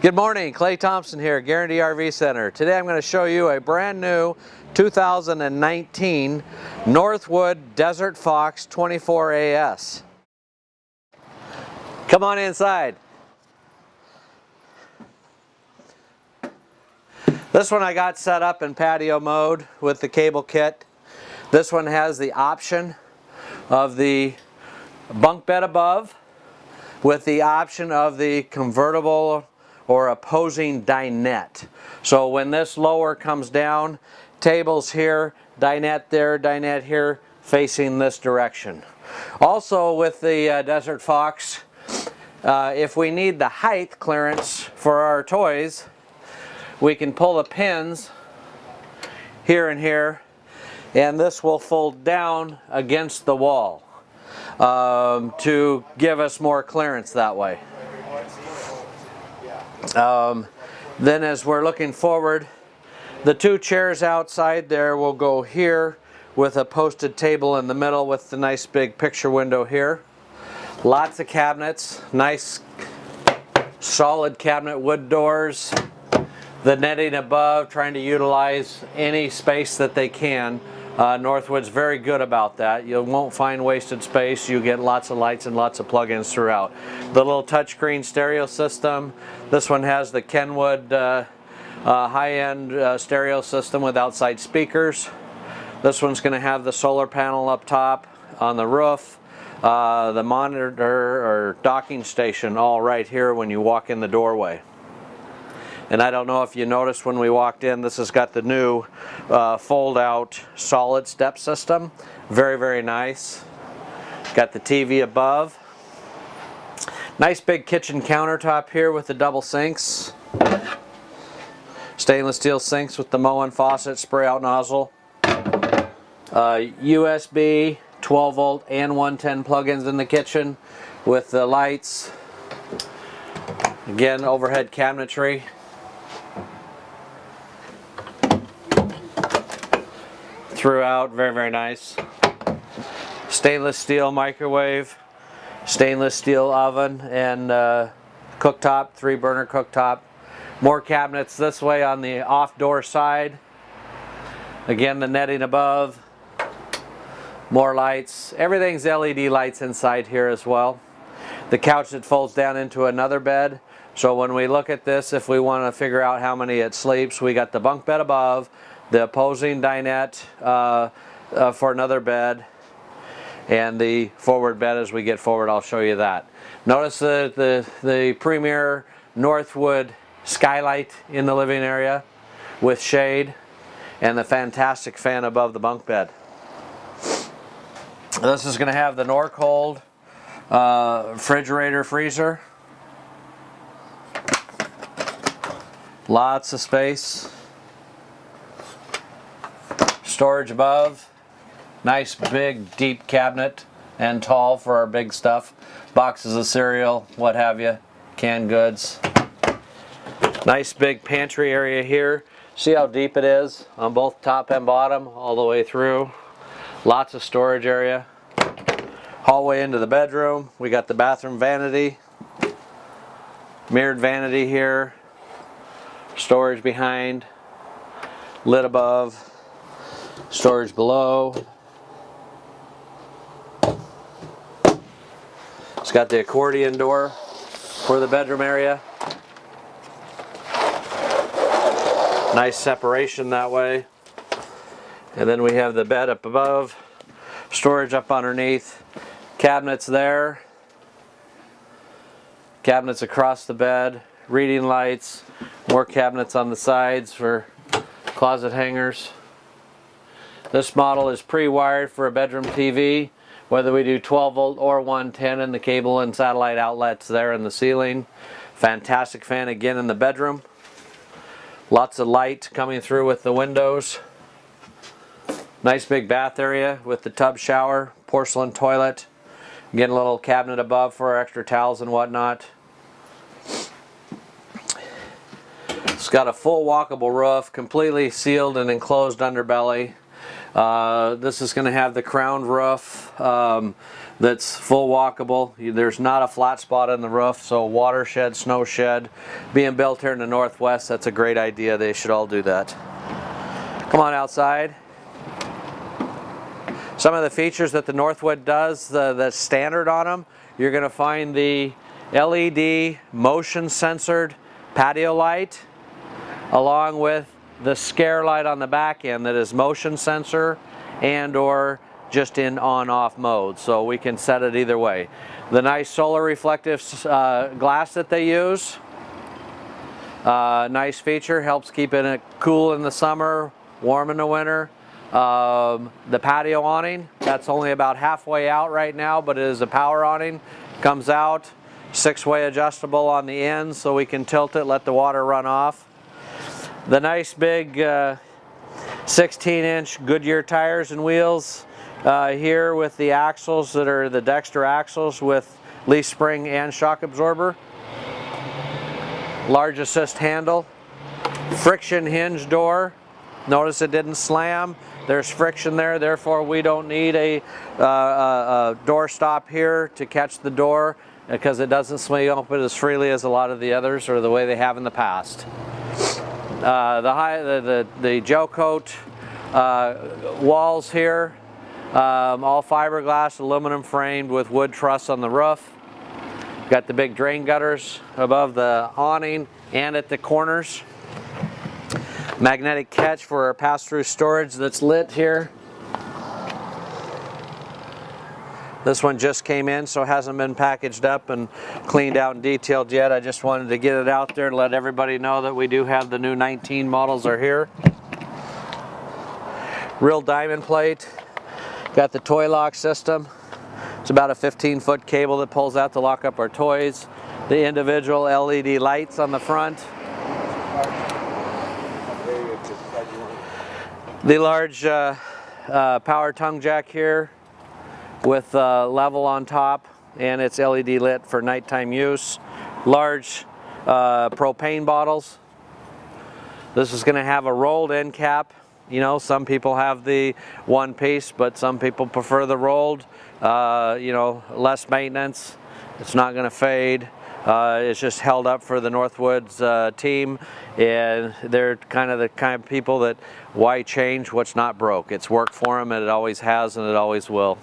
Good morning, Clay.Thompson here, Guaranty RV Center. Today I'm going to show you a brand new 2019 Northwood Desert Fox 24AS. Come on inside. This one I got set up in patio mode with the cable kit. This one has the option of the bunk bed above with the option of the convertible or opposing dinette. So when this lower comes down, tables here, dinette there, dinette here, facing this direction. Also with the Desert Fox, if we need the height clearance for our toys, we can pull the pins here and here, and this will fold down against the wall to give us more clearance that way. Then as we're looking forward, the two chairs outside there will go here with a posted table in the middle with the nice big picture window here. Lots of cabinets, nice solid cabinet wood doors. The netting above, trying to utilize any space that they can. Northwood's very good about that. You won't find wasted space. You get lots of lights and lots of plug-ins throughout. The little touchscreen stereo system. This one has the Kenwood high-end stereo system with outside speakers. This one's going to have the solar panel up top on the roof. The monitor or docking station all right here when you walk in the doorway. And I don't know if you noticed when we walked in, this has got the new fold-out solid step system. Very, very nice. Got the TV above. Nice big kitchen countertop here with the double sinks. Stainless steel sinks with the Moen faucet spray-out nozzle. USB, 12-volt and 110 plug-ins in the kitchen with the lights. Again, overhead cabinetry. Throughout, very, very nice. Stainless steel microwave, stainless steel oven, and cooktop, 3-burner cooktop. More cabinets this way on the off-door side. Again, the netting above. More lights. Everything's LED lights inside here as well. The couch that folds down into another bed. So when we look at this, if we want to figure out how many it sleeps, we got the bunk bed above, the opposing dinette for another bed, and the forward bed as we get forward. I'll show you that. Notice the premier Northwood skylight in the living area with shade, and the fantastic fan above the bunk bed. This is going to have the Norcold refrigerator freezer. Lots of space. Storage above. Nice big deep cabinet and tall for our big stuff. Boxes of cereal, what have you, canned goods. Nice big pantry area here. See how deep it is on both top and bottom all the way through. Lots of storage area. Hallway into the bedroom. We got the bathroom vanity. Mirrored vanity here. Storage behind. Lid above. Storage below. It's got the accordion door for the bedroom area. Nice separation that way. And then we have the bed up above. Storage up underneath. Cabinets there. Cabinets across the bed. Reading lights. More cabinets on the sides for closet hangers. This model is pre-wired for a bedroom TV, whether we do 12-volt or 110, and the cable and satellite outlets there in the ceiling. Fantastic fan again in the bedroom. Lots of light coming through with the windows. Nice big bath area with the tub shower, porcelain toilet. Again, a little cabinet above for our extra towels and whatnot. It's got a full walkable roof, completely sealed and enclosed underbelly. This is going to have the crowned roof that's full walkable. There's not a flat spot in the roof, so watershed, snow shed. Being built here in the Northwest, that's a great idea. They should all do that. Come on outside. Some of the features that the Northwood does, that's standard on them, you're going to find the LED motion censored patio light, along with the scare light on the back end that is motion sensor and or just in on-off mode, so we can set it either way. The nice solar reflective glass that they use, nice feature, helps keep it cool in the summer, warm in the winter. The patio awning, that's only about halfway out right now, but it is a power awning. Comes out, 6-way adjustable on the ends, so we can tilt it, let the water run off. The nice big 16-inch Goodyear tires and wheels here with the axles that are the Dexter axles with leaf spring and shock absorber. Large assist handle. Friction hinge door. Notice it didn't slam. There's friction there, therefore we don't need a door stop here to catch the door, because it doesn't swing open as freely as a lot of the others, or the way they have in the past. The gel coat walls here, all fiberglass, aluminum framed with wood truss on the roof. Got the big drain gutters above the awning and at the corners. Magnetic catch for our pass-through storage that's lit here. This one just came in, so it hasn't been packaged up and cleaned out and detailed yet. I just wanted to get it out there and let everybody know that we do have the new 19 models are here. Real diamond plate. Got the toy lock system. It's about a 15-foot cable that pulls out to lock up our toys. The individual LED lights on the front. The large power tongue jack here with level on top, and it's LED lit for nighttime use. Large propane bottles. This is going to have a rolled end cap. You know, some people have the one piece, but some people prefer the rolled. You know, less maintenance. It's not going to fade. It's just held up for the Northwood's team, and they're the kind of people that why change what's not broke. It's worked for them, and it always has, and it always will.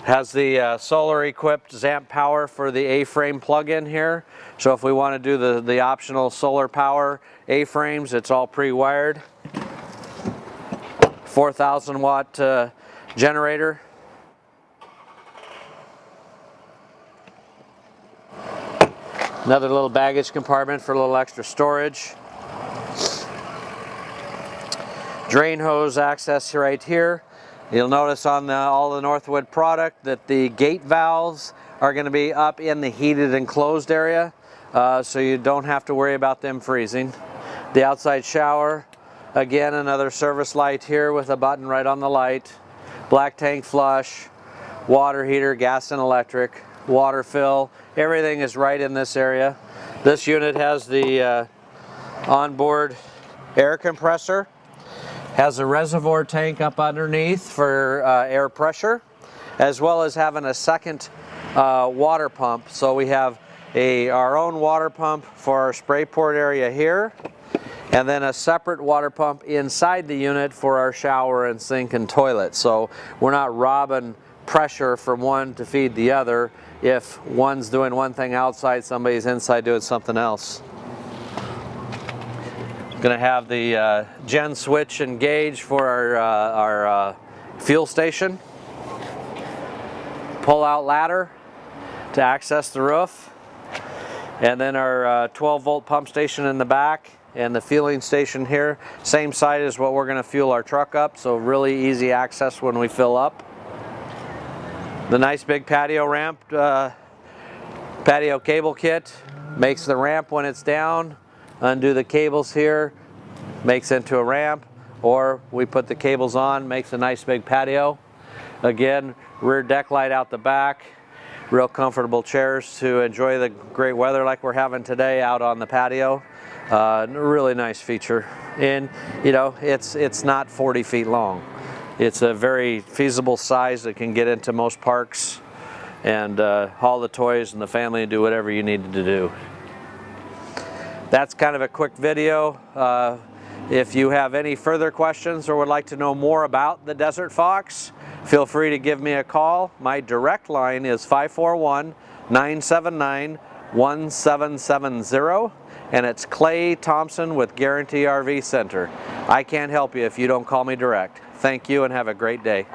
Has the solar equipped ZAMP power for the A-frame plug-in here. So if we want to do the optional solar power A-frames, it's all pre-wired. 4,000 watt generator. Another little baggage compartment for a little extra storage. Drain hose access right here. You'll notice on all the Northwood product that the gate valves are going to be up in the heated enclosed area, so you don't have to worry about them freezing. The outside shower, again another service light here with a button right on the light. Black tank flush, water heater, gas and electric, water fill, everything is right in this area. This unit has the onboard air compressor. Has a reservoir tank up underneath for air pressure, as well as having a second water pump. So we have our own water pump for our spray port area here, and then a separate water pump inside the unit for our shower and sink and toilet. So we're not robbing pressure from one to feed the other. If one's doing one thing outside, somebody's inside doing something else. Going to have the gen switch and gauge for our fuel station. Pull out ladder to access the roof. And then our 12 volt pump station in the back, and the fueling station here. Same side as what we're going to fuel our truck up, so really easy access when we fill up. The nice big patio ramp, patio cable kit, makes the ramp when it's down. Undo the cables here, makes into a ramp, or we put the cables on, makes a nice big patio. Again, rear deck light out the back, real comfortable chairs to enjoy the great weather like we're having today out on the patio. Really nice feature, and you know, it's not 40 feet long. It's a very feasible size that can get into most parks and haul the toys and the family and do whatever you needed to do. That's kind of a quick video. If you have any further questions or would like to know more about the Desert Fox, feel free to give me a call. My direct line is 541-979-1770, and it's Clay.Thompson with Guaranty RV Center. I can't help you if you don't call me direct. Thank you and have a great day.